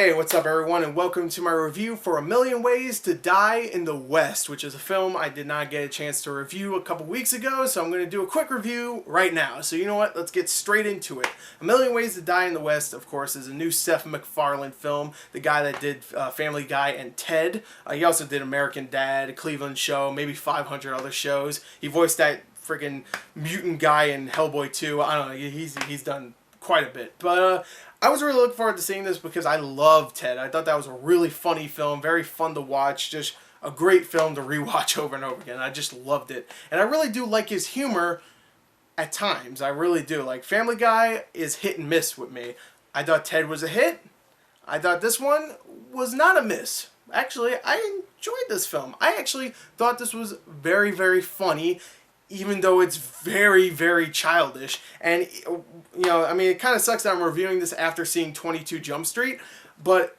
Hey, what's up everyone, and welcome to my review for A Million Ways to Die in the West, which is a film I did not get a chance to review a couple weeks ago, so I'm going to do a quick review right now. So you know what, let's get straight into it. A Million Ways to Die in the West, of course, is a new Seth MacFarlane film, the guy that did Family Guy and Ted. He also did American Dad, Cleveland Show, maybe 500 other shows. He voiced that freaking mutant guy in Hellboy 2. I don't know, he's done quite a bit. But I was really looking forward to seeing this because I love Ted. I thought that was a really funny film, very fun to watch, just a great film to rewatch over and over again. I just loved it. And I really do like his humor at times. I really do. Like, Family Guy is hit and miss with me. I thought Ted was a hit. I thought this one was not a miss. Actually, I enjoyed this film. I actually thought this was very, very funny, even though it's very, very childish. And, you know, I mean, it kind of sucks that I'm reviewing this after seeing 22 Jump Street, but,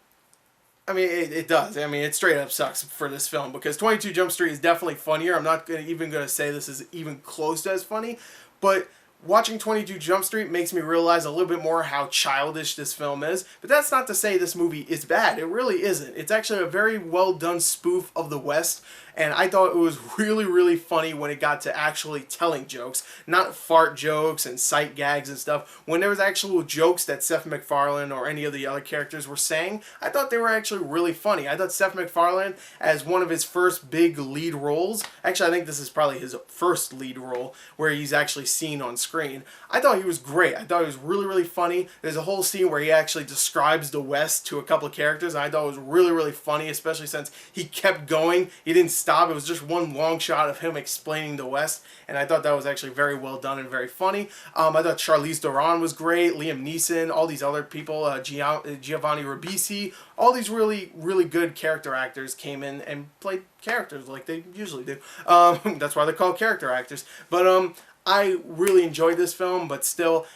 I mean, it does. I mean, it straight up sucks for this film, because 22 Jump Street is definitely funnier. I'm not even going to say this is even close to as funny, but watching 22 Jump Street makes me realize a little bit more how childish this film is. But that's not to say this movie is bad. It really isn't. It's actually a very well done spoof of the West, and I thought it was really, really funny when it got to actually telling jokes. Not fart jokes and sight gags and stuff. When there was actual jokes that Seth MacFarlane or any of the other characters were saying, I thought they were actually really funny. I thought Seth MacFarlane, as one of his first big lead roles, actually I think this is probably his first lead role, where he's actually seen on screen. I thought he was great. I thought he was really, really funny. There's a whole scene where he actually describes the West to a couple of characters, and I thought it was really, really funny, especially since he kept going. He didn't stop. It was just one long shot of him explaining the West, and I thought that was actually very well done and very funny. I thought Charlize Theron was great, Liam Neeson, all these other people, Giovanni Ribisi, all these really, really good character actors came in and played characters like they usually do. That's why they're called character actors. But I really enjoyed this film, but still,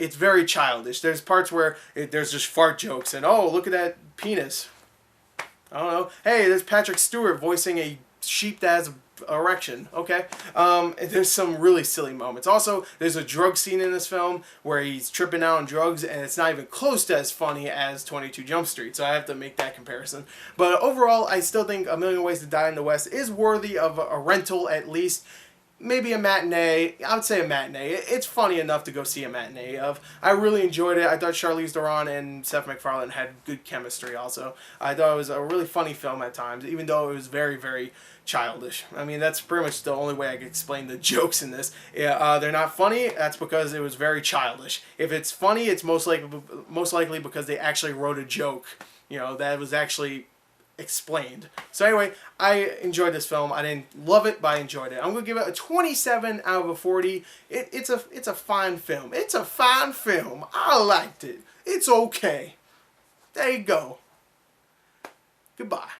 it's very childish. There's parts where there's just fart jokes, and oh, look at that penis. I don't know. Hey, there's Patrick Stewart voicing a sheep that has an erection. Okay. There's some really silly moments. Also, there's a drug scene in this film where he's tripping out on drugs, and it's not even close to as funny as 22 Jump Street, so I have to make that comparison. But overall, I still think A Million Ways to Die in the West is worthy of a rental, at least. Maybe a matinee. I would say a matinee. It's funny enough to go see a matinee of. I really enjoyed it. I thought Charlize Theron and Seth MacFarlane had good chemistry also. I thought it was a really funny film at times, even though it was very, very childish. I mean, that's pretty much the only way I can explain the jokes in this. Yeah, they're not funny. That's because it was very childish. If it's funny, it's most likely because they actually wrote a joke, you know, that was actually explained. So anyway, I enjoyed this film. I didn't love it, but I enjoyed it. I'm gonna give it a 27 out of a 40. It's a fine film. It's a fine film. I liked it. It's okay. There you go. Goodbye.